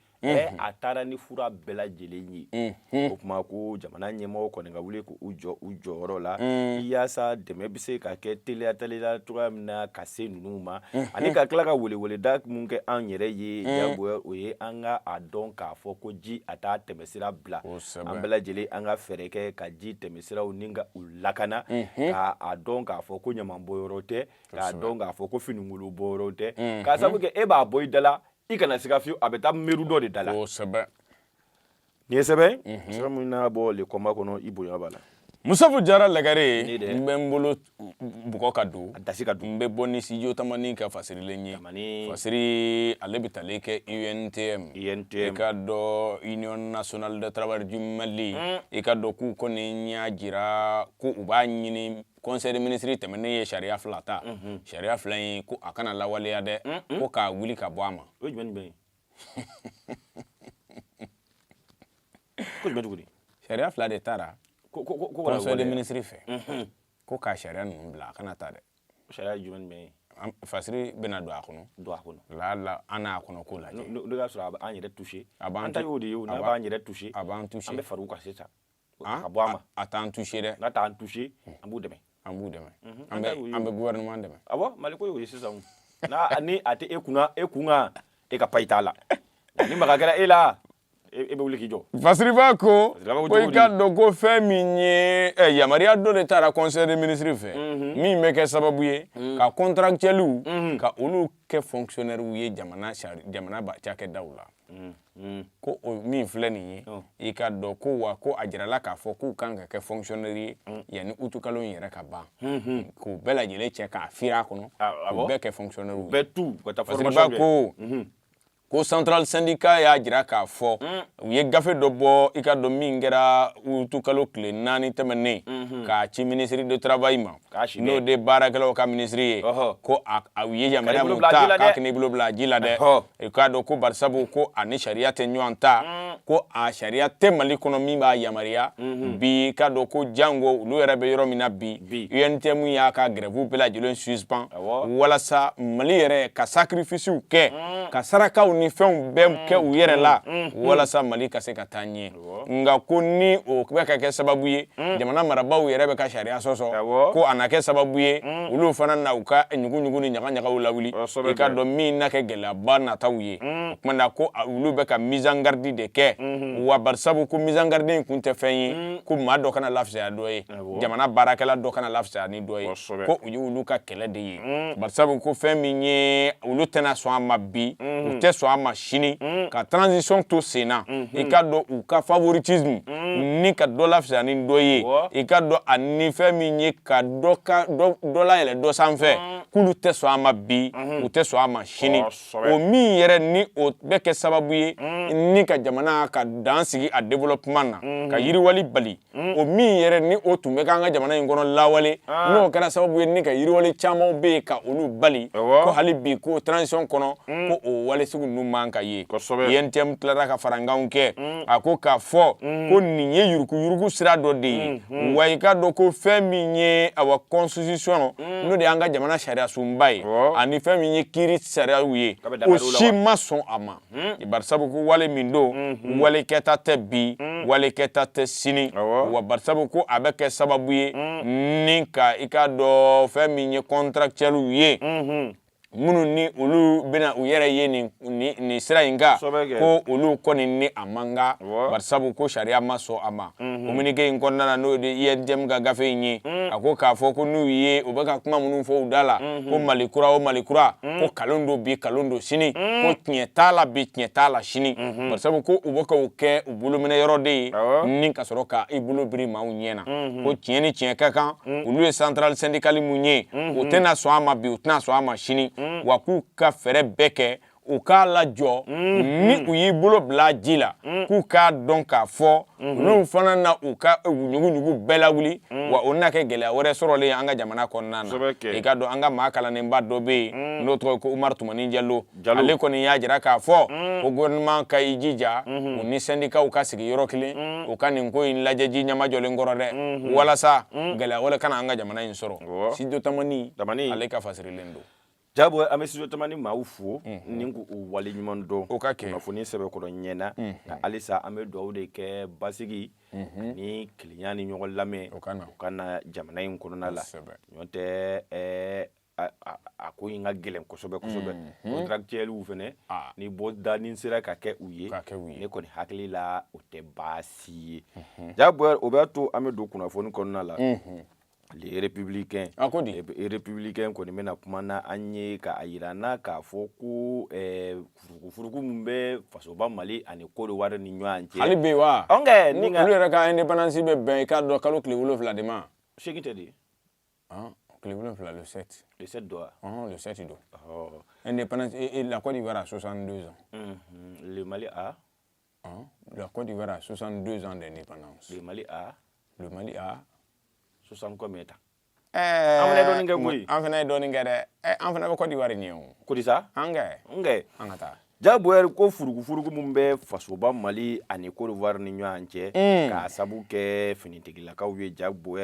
a taara ni fura bɛɛ lajɛlen ye o kuma ko jamana ɲɛmɔgɔ kɔni ka wuli k'u jɔ u jɔyɔrɔ la yaasa dɛmɛ bɛ se ka kɛ teliya cogoya min na ka se ninnu ma ani ka tila ka weleweleda mun kɛ an yɛrɛ ye Jack Bauer o ye an ka a dɔn k'a fɔ ko ji a t'a tɛmɛsira bila an bɛɛ lajɛlen an ka fɛɛrɛ kɛ ka ji tɛmɛsiraw ni ka u lakana k'a dɔn k'a fɔ ko ɲamanbɔyɔrɔ tɛ k'a dɔn k'a fɔ ko finikolon bɔyɔrɔ tɛ k'a sabu kɛ e b'a bɔ i da la i kana siga fiyewu a bɛ taa miiri dɔ de da la kosɛbɛ nin ye sɛbɛn sɛbɛn min n'a bɔ le kɔnba kɔnɔ i bonya b'a la Musafu Jara Lagare n bɛ n bolo bɔgɔ ka don a dasi ka don n bɛ bɔ ni studio tamani ka fasirilen ye fasiri ale bɛ talen kɛ UNTM i ka dɔn Union Nationale de Travail du Mali i ka dɔn k'u kɔni y'a jira ko u b'a ɲini Conseil des ministres tɛmɛnen ye sariya fila ta sariya fila in ko a kana lawaleya dɛ ko k'a wuli ka bɔ a ma o jumɛn bɛ yen ko jumɛn tuguni sariya fila de taara Conseil des ministres fɛ ko k'a sariya ninnu bila a kana taa dɛ sariya jumɛn bɛ yen fasiri bɛna don a kɔnɔ la an n'a kɔnɔ ko lajɛ n'o y'a sɔrɔ a b'an yɛrɛ touché an ta y'o de ye n'a b'an yɛrɛ touché a b'an touché an bɛ far'u kan sisan ka bɔ a ma a t'an touché dɛ n'a t'an touché an b'u dɛmɛ an bɛ gouvernement dɛmɛ awɔ Mali ko y'o ye sisan ni a tɛ e kunna e kun kan e ka paye t'a la ni maga kɛra e la e bɛ wuli k'i jɔ fasiriba ko i ka dɔn ko fɛn min ye yamaruya dɔ de taara Conseil des ministres fɛ min bɛ kɛ sababu ye ka contractuels ka olu kɛ fonctionnaires ye jamana cakɛdaw la ko o min filɛ nin ye i ka dɔn ko wa ko a jirala k'a fɔ k'u kan ka kɛ fonctionnaires ye yanni utukalo in yɛrɛ ka ban k'u bɛɛ lajɛlen cɛ k'a fiir'a kɔnɔ k'u bɛɛ kɛ fonctionnaires ye bɛɛ tu ka taa formation kɛ ko central syndicat y'a jira k'a fɔ u ye gafe dɔ bɔ i ka dɔn min kɛra utukalo tile 4 tɛmɛnen k'a ci ministre de travail ma n'o de baarakɛlaw ka ministre ye ko u ye yamaruya mun ta k'a kɛnɛ i bolo bila ji la dɛ i k'a dɔn ko barisabu ko a ni sariya tɛ ɲɔgɔn ta ko a sariya tɛ Mali kɔnɔ min b'a yamaruya bi k'a dɔn ko jango olu yɛrɛ bɛ yɔrɔ min na bi UNTM y'a ka grève bɛɛ lajɛlen suspend walasa Mali yɛrɛ ka sacrifices kɛ ka sarakaw ni fɛnw bɛɛ kɛ u yɛrɛ la walasa Mali ka se ka taa ɲɛ nka ko ni o bɛ ka kɛ sababu ye jamana marabaaw yɛrɛ bɛ ka sariya sɔsɔ ko a na kɛ sababu ye olu fana na u ka ɲugu ni ɲagaɲagaw lawuli i ka dɔn min na kɛ gɛlɛyaba nataw ye o tuma na ko olu bɛ ka mise en garde de kɛ wa barisabu ko mise en garde in kun tɛ fɛn ye ko maa dɔ kana lafisaya dɔ ye jamana baarakɛla dɔ kana lafisaya ni dɔ ye ko u ye olu ka kɛlɛ de ye barisabu ko fɛn min ye olu tɛna sɔn a ma bi u tɛ sɔn a ma sini ka transition to sen na i ka dɔn u ka favoritisme ni ka dɔ lafisaya ni dɔ ye i ka dɔn a ni fɛn min ye ka dɔ layɛlɛ dɔ sanfɛ k'ulu tɛ sɔn a ma bi u tɛ sɔn a ma sini o min yɛrɛ ni o bɛ kɛ sababu ye ni ka jamana ka dan sigi a développement na ka yiriwali bali o min yɛrɛ ni o tun bɛ k'an ka jamana in kɔnɔ lawale n'o kɛra sababu ye ni ka yiriwali caman bɛ yen ka olu bali ko hali bi ko transition kɔnɔ ko o wale sugu ninnu man ka ye INTM tilara ka farankanw kɛ a ko k'a fɔ ko nin ye yuruguyurugu sira dɔ de ye wa i ka dɔn ko fɛn min ye awa constitution n'o de y'an ka jamana sariya sunba ye ani fɛn min ye kiiri sariyaw ye o si ma sɔn a ma bari sabu ko wale min don wale kɛta tɛ bi wale kɛta tɛ sini wa bari sabu ko a bɛ kɛ sababu ye ni ka i ka dɔn fɛn min ye contractuel ye minnu ni olu bɛna u yɛrɛ ye nin sira in kan ko olu kɔni ni a man kan bari sabu ko sariya ma sɔn a ma communiqué in kɔnɔna na n'o de INTM ka gafe in ye a ko k'a fɔ ko n'u ye u bɛ ka kuma minnu fɔ u da la ko Mali kura o Mali kura ko kalon don bi kalon don sini ko tiɲɛ t'a la bi tiɲɛ t'a la sini bari sabu ko u bɛ k'o kɛ u bolominɛ yɔrɔ de ye ni ka sɔrɔ ka i bolo biri maaw ɲɛ na ko tiɲɛ ni tiɲɛ ka kan olu ye centrale syndicale mun ye u tɛna sɔn a ma bi u tɛna sɔn a ma sini wa k'u ka fɛɛrɛ bɛɛ kɛ u k'a lajɔ ni u y'i bolo bila ji la k'u k'a dɔn k'a fɔ n'u fana na u ka ɲugu bɛɛ lawuli wa o na kɛ gɛlɛya wɛrɛ sɔrɔlen an ka jamana kɔnɔna na i ka dɔn an ka maa kalannenba dɔ bɛ yen n'o tɔgɔ ye ko Umaru Tumani Jallo ale kɔni y'a jira k'a fɔ ko gouvernement ka i jija u ni syndicat ka sigi yɔrɔ kelen u ka nin ko in lajɛ ji ɲɛma jɔlen kɔrɔ dɛ walasa gɛlɛya wɛrɛ kana an ka jamana in sɔrɔ Studio Tamani ale ka fasirilen don Jabo an bɛ Studio Tamani maaw fo ni k'u wale ɲuman dɔn o ka kɛ kunnafoni sɛbɛkɔrɔ ɲɛna halisa an bɛ dugawu de kɛ basigi ni kelenya ni ɲɔgɔn lamɛn u ka na jamana in kɔnɔna la ɲɔ tɛ a ko in ka gɛlɛn kosɛbɛ kosɛbɛ contractuels fɛnɛ ni bɔda ni sera ka kɛ u ye ne kɔni hakili la o tɛ baasi ye Jabo o b'a to an bɛ don kunnafoni kɔnɔna la les républicains les républicains kɔni bɛna kuma na an ye ka yira na k'a fɔ ko furukufuruku min bɛ fasoba Mali ani Côte d'Ivoire ni ɲɔgɔn cɛ hali bi wa olu yɛrɛ ka indépendance bɛ bɛn i k'a dɔn kalo tile 7 de ma seegin tɛ de tile 7 le 7 le 7 do le 7 do indépendance et la Côte d'Ivoire a 62 ans le Mali a la Côte d'Ivoire a 62 ans d'indépendance le Mali a 60 combien de temps an fana ye dɔɔnin kɛ dɛ an fana bɛ Côte d'Ivoire ɲɛ o ko di sa an ka taa Jabo ko furukufuruku min bɛ fasoba Mali ani Côte d'Ivoire ni ɲɔgɔn cɛ k'a sabu kɛ finitigilakaw ye Jabo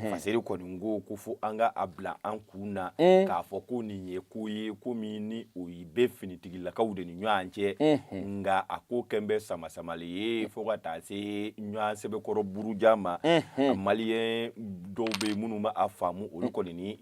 faseri kɔni ko fo an ka a bila an kun na k'a fɔ ko nin ye ko ye ko min ni o bɛ finitigilakaw de ni ɲɔgɔn cɛ nka a ko kɛn bɛ sama-samali ye fo ka taa se ɲɔgɔn sɛbɛkɔrɔ buruja ma Maliyɛn dɔw bɛ minnu ma a faamu olu kɔni ni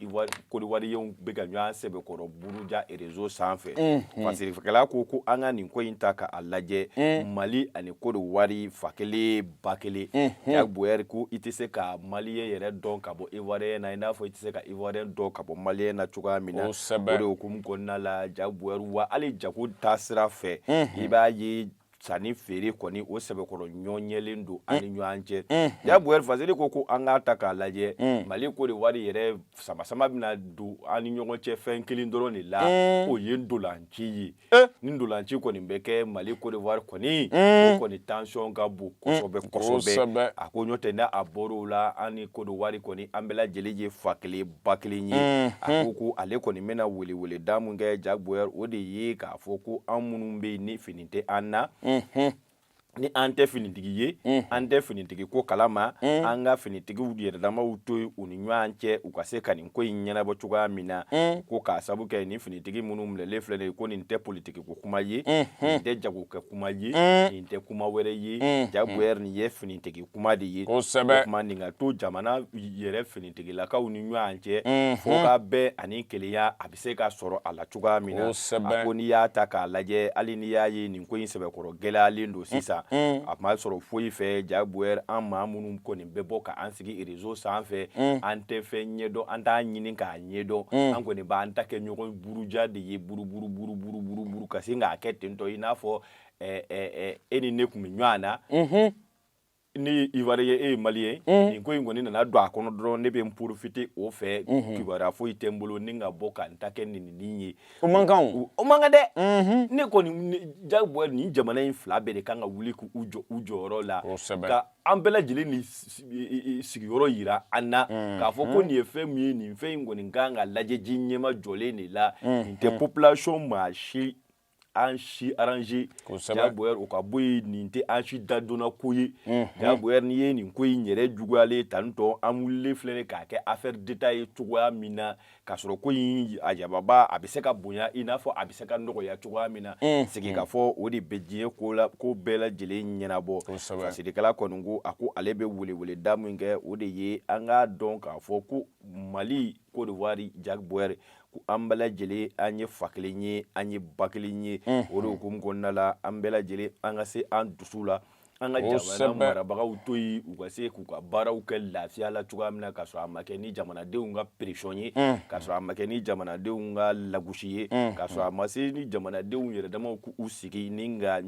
Côte d'Ivoiriyɛnw bɛ ka ɲɔgɔn sɛbɛkɔrɔ buruja réseau sanfɛ fasirifɛkɛla ko an ka nin ko in ta k'a lajɛ Mali ani Côte d'Ivoire fa kelen ba kelen Jabo ko i tɛ se ka Maliyɛn yɛrɛ dɔn ka bɔ Ivoiriyɛn na i n'a fɔ i tɛ se ka Ivoiriyɛn dɔn ka bɔ Maliyɛn na cogoya min na o de hukumu kɔnɔna la Jabo wa hali jago ta sira fɛ i b'a ye sanni feere kɔni o sɛbɛkɔrɔ ɲɔɲɛlen don ani ɲɔgɔn cɛ Jabo faseri ko an k'a ta k'a lajɛ Mali Côte d'Ivoire yɛrɛ sama-sama bɛna don an ni ɲɔgɔn cɛ fɛn kelen dɔrɔn de la o ye ndolanci ye ni ndolanci kɔni bɛ kɛ Mali Côte d'Ivoire kɔni o kɔni tension ka bon kosɛbɛ kosɛbɛ a ko ɲɔtɛ n'a bɔr'o la an ni Côte d'Ivoire kɔni an bɛɛ lajɛlen ye fa kelen ba kelen ye a ko ale kɔni bɛna welewele da mun kɛ Jabo o de ye k'a fɔ ko an minnu bɛ yen ni fini tɛ an na ni an tɛ finitigi ye an tɛ finitigi ko kalama an ka finitigiw yɛrɛ damaw to u ni ɲɔgɔn cɛ u ka se ka nin ko in ɲɛnabɔ cogoya min na ko k'a sabu kɛ ni finitigi minnu minɛlen filɛ nin ye ko nin tɛ politiki ko kuma ye nin tɛ jagokɛ kuma ye nin tɛ kuma wɛrɛ ye Jabo nin ye finitigi kuma de ye kuma nin ka to jamana yɛrɛ finitigilakaw ni ɲɔgɔn cɛ fo ka bɛɛ ani kelenya a bɛ se ka sɔrɔ a la cogoya min na a ko n'i y'a ta k'a lajɛ hali n'i y'a ye nin ko in sɛbɛkɔrɔ gɛlɛyalen don sisan a ma sɔrɔ foyi fɛ Jabo an maa minnu kɔni bɛ bɔ k'an sigi réseau sanfɛ an tɛ fɛn ɲɛdɔn an t'a ɲini k'a ɲɛdɔn an kɔni b'an ta kɛ ɲɔgɔn buruja de ye buruburu ka se k'a kɛ tentɔ i n'a fɔ e ni ne tun bɛ ɲɔgɔn na ni Ivoirien et Malien ni ko ngoni na do akono dro ne be profiter o fe kibara fo itembolo ninga boka ntake ni ninyi o manga de ne ko ni jagbo ni jamana in fla be de kanga wuli ku ujo ro la ka ambela jili ni sigiyoro yira anna ka fo ko ni efe mi ni fe ngoni nganga laje jinyema jole ni la inte population machi anchi arrangé jaboyer o ka boy ni te anchi dadona koyi jaboyer ni ye ni koyi nyere jugale tanto amule flene ka ke affaire détail tuwa mina ka soro koyi ajababa abiseka bonya inafo abiseka ndoko ya tuwa mina sigi ka fo o de bejie ko la ko bela jele nyena bo fasidi kala konungu ako alebe wule damu nge o de ye anga donc afo ko Mali Côte d'Ivoire jaboyer ambala jele anye faklenye anye baklenye oro kum konnala ambela jele anga se an dusula anga jamana marabaga utoyi ugase ku ka baraw ke lafiya la tugamna ka so amake ni jamana de unga pressonye ka so amake ni jamana de unga lagushiye ka so amase ni jamana de unyere dama ku usigi ninga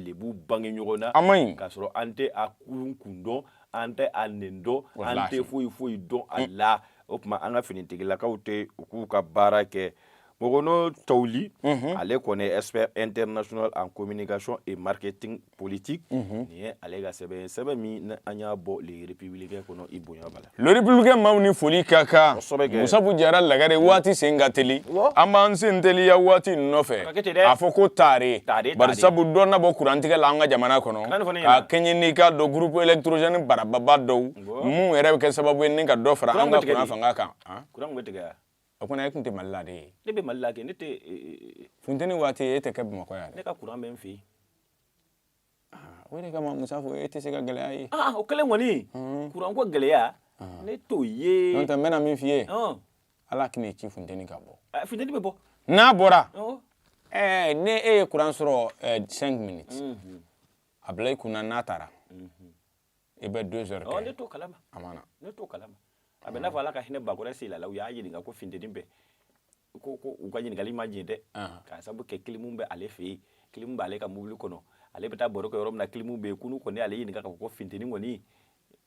lebu bangi nyogona ka so ante akunkundo ante anendo ante foi don Allah opma anga finitigila kaute ku ka barake mogono tawli ale connaît expert international en communication et marketing politique ni ale ga sebe mi na anya bo les républicains kono ibonya bala le républicain mawni foli kaka Musa Bujara lagare wati sengateli amanse nteli ya wati nofe afoko tare barsabu donna bo kurantiga langa jamana kono ka kenyini ka do groupe électrogène barababa do mu ere ke sababu ni ka do fara anga kuna fanga ka kuran ngetiga akuna yakunte mallade nebe mallake nete funteni wati ete ke bama ko ya ne ka kuran ben fi wele kama Musafo ete se ka geleya yi o kele ngoni kuran ko geleya ne to ye non ta mena min fiye ala kini chi funteni ka bo funteni be bo na bora ne kuran soro 5 minutes ablay kuna natara ebe 2 heures ne to kalama amana ne to kalama abena fala ka hine bagora sila la uya yini ko findeni be ko ukanyini gali majinde ka sabu ke kilimumbe ale fe kilimumbe ale ka mubulu kono ale beta boroko yorom na kilimumbe kunu ko ne ale yini ka ko findeni ngoni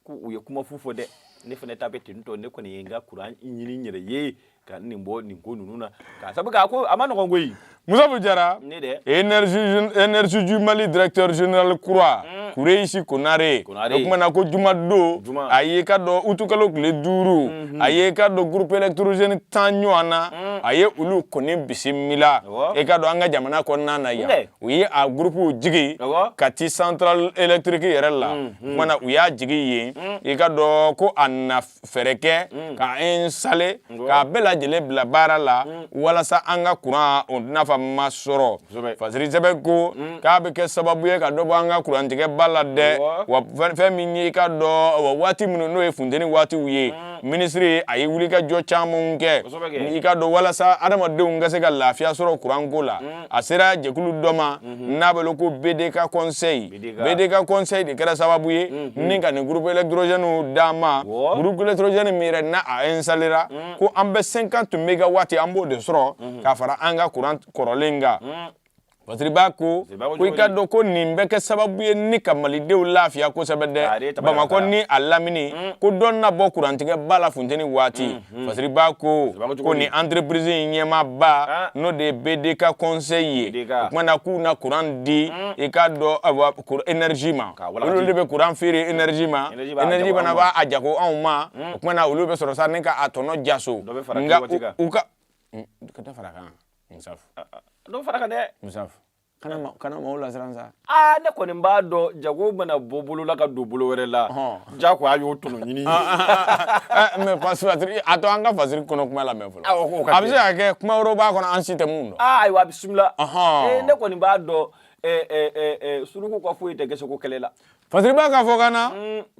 ku uye kuma fufo de ne fene tapeti nto ne ko ne nga kuran nyini nyere ye ka nimbo ningo nununa ka sabu ka ko amana ko ngoyi Musa Bujara énergie du Mali directeur général Croix Kureishi Konare okumana ko jumado ayeka do utukalo kle duru ayeka do groupe électrogène tanyoana aye ulu koni bisimila eka do anga jamana ko nana ya uyi a groupe jigi kati central électrique yerella mana uya jigi yi eka do ko anna fereke ka installer ka bela jele bla barala wala sa anga courant on nafa masoro fasiri zebe ko ka be ke sababu ye ka do anga courant tige balade wa fe minyi ka do wati mino no e fundeni wati uye ministry ayi wuli ka jo chamunke ni ka do wala sa adama de unga se ka lafiya soro courant ko la asira jekulu doma nabelo ko BDK conseil de kera sababu ye ninga ni groupe électrogène dama groupe électrogène mire na a installera ko ambe 50 mégawatts ambo de soro ka fara anga courant korolenga Patriba ko ikado ko nimbe ke sababu ye ni kamalidew lafiya ko sebede Bamako ni alamini ko donna bo kurantige bala funteni wati Patriba ko ni entreprise nyema ba no de BDK conseiller mana ku na courant di ikado énergie ma olu lebe courant firi énergie ma énergie bana ba ajako anma mana olu be soro sa nika atono jaso nga uka kada faraka Musaf do faraka de Musaf kana maula siranza ne ko nimba do jago bana bobulu la ka dobulu were la jako ayo tunu nyini me pasfatri ato anga fasiri kono kuma la mefolo abise ake kuma roba kono ansite mundo ay wa bismillah ne ko nimba do suruku ko fu ite gese ko kelela fasiri ba ka fokana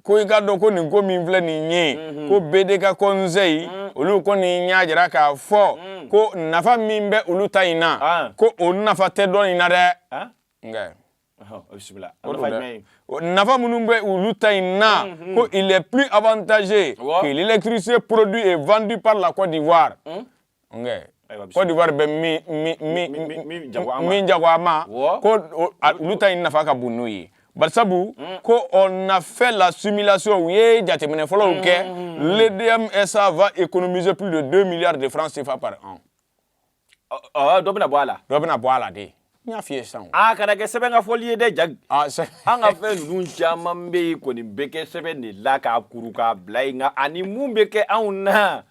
ko igado ko ni ko mi vle ni nye ko BDK conseil olu ko ni nya jira ka fo ko nafa mimbe ulu taina ko on nafa te do ina de ngai bismillah nafa munumbe ulu taina ko il est plus avantageux que l'électricité produit et vendu par la Côte d'Ivoire ngai Côte d'Ivoire be mi jagwama ko ulu taina nafa ka bunuyi Barsabu ko on a fait la simulation oui jatemene folo ke l'EDMSA va économiser plus de 2 milliards de francs CFA par an. Dobina boala de. Nya fie san. Kana ke sebe nga foli de jag. Anga fe nun chama be ko ni beke sebe ni la ka kuru ka blai nga ani mu beke auna.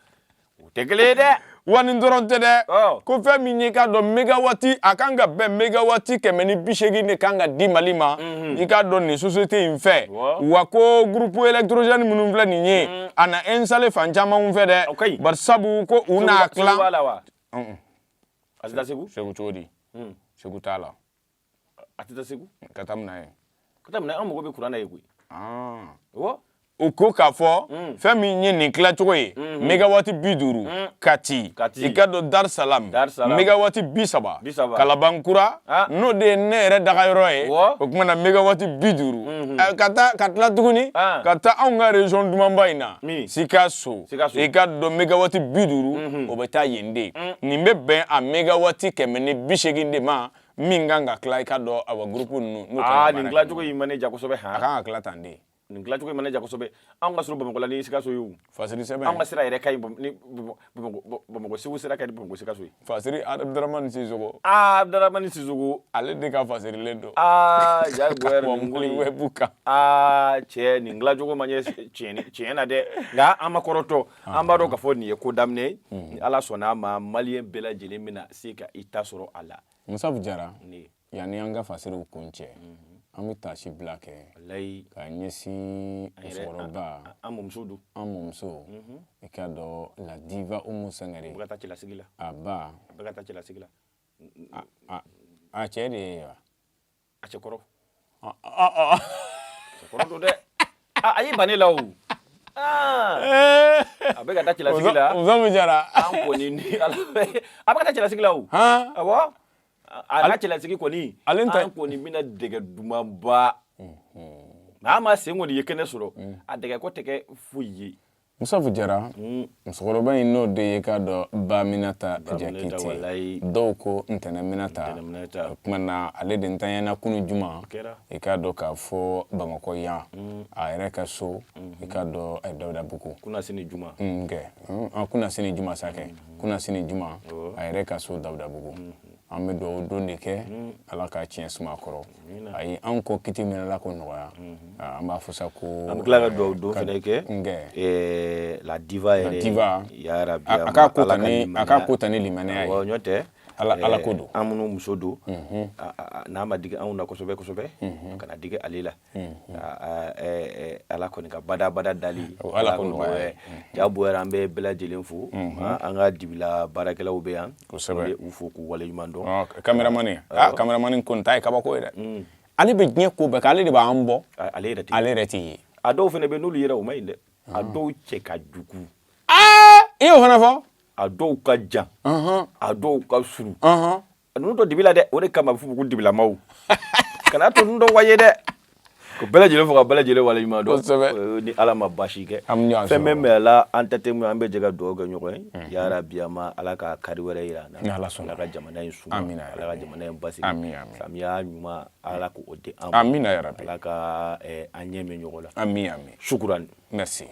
Utekele de. Wani ndoronte de ko fe minye ka do megawati akanga be megawati kemeni bishegi ne kanga di malima ika do ni société infe wa ko groupe électrogène munun vla ninye ana installer fanchama unfe de bar sabu ko una clan Asita segu chodi segu tala atita segu katamna amogo be kurana yegui wo Oko kafo femi nye ni kla choye megawati biduru kati ikado Dar Salam megawati bisaba Kalabankura no de nere daga yoroye okumana megawati biduru katla tuguni kata aunga region dumamba ina Sikaso ikado megawati biduru obeta yende nimbe ben a megawati kemene bisheginde ma minganga kla ikado awa grupu no ni kla choye manager ko sobe aka kla tande Ningla tuko manager ko sobe anga suru bamko la ni Sikaso yu fasiri sebe anga sira ire kai ni bamko siwu sira kai bamko Sikaso yu fasiri Abdurrahman Sizogo Abdurrahman Sizogo ale de ka fasiri lendo ja gwer ngoli webuka che ningla tuko manye che na de nga amakoroto ambaro ka foni ko damne ala sona ma malien bela jelemina sika itasoro ala Musafu Jara ni yani anga fasiri ukunche amita shi black lay ka nyesi osoroba amumso ikado la diva umusangare bugata chila sigila aba bugata chila sigila a chede a chekoro chekoro de ayi banela o abegata chila sigila Musafu Jara ampo ni abegata chila sigila o awo ala chela sigi koni an koni mina dege dumaba ma sengo ni yekene soro a dege ko teke fuyi Musafu Jara musokoroba ino de yeka do ba minata jakiti doko ntana minata kuma ale de ntanya kunu juma eka do ka fo Bamako ya a ereka so eka do Dawda Buku kuna sini juma kuna sini juma sake kuna sini juma a ereka so Dawda Buku ame do ne ke ala ka chien suma koro ai anko kiti mena la ko noya amba fosa ko am kla do fene ke la diva ya rabia aka ko tani limane ai wo nyote ala kodo amunu musodo na ma diga amuna ko sobe kana diga alila ala ko ni ka bada dali ala ko no jabu rambe bela jelenfu anga dibila barakela ube yan ko sobe ufo ku wala yumando cameraman kon tay ka ba ko ida ali be nye ko be kale de ba ambo ale reti ado fene be nulu yera o mainde ado che ka juku iyo hana fo ado ka jan ado ka suru anu to dibila de o de kama fu ku dibila mawu kana to ndo waye de ko bela jele fo ka bela jele wala yumando ni ala ma bashike fe membe la entertainment ambe jega do ga nyoko ya rabia ma ala ka kari wala ira na ala ka jamana yin su ala ka jamana yin basi samiya nyuma ala ko ode amina ya rabbi ala ka anyeme nyokola amin shukran merci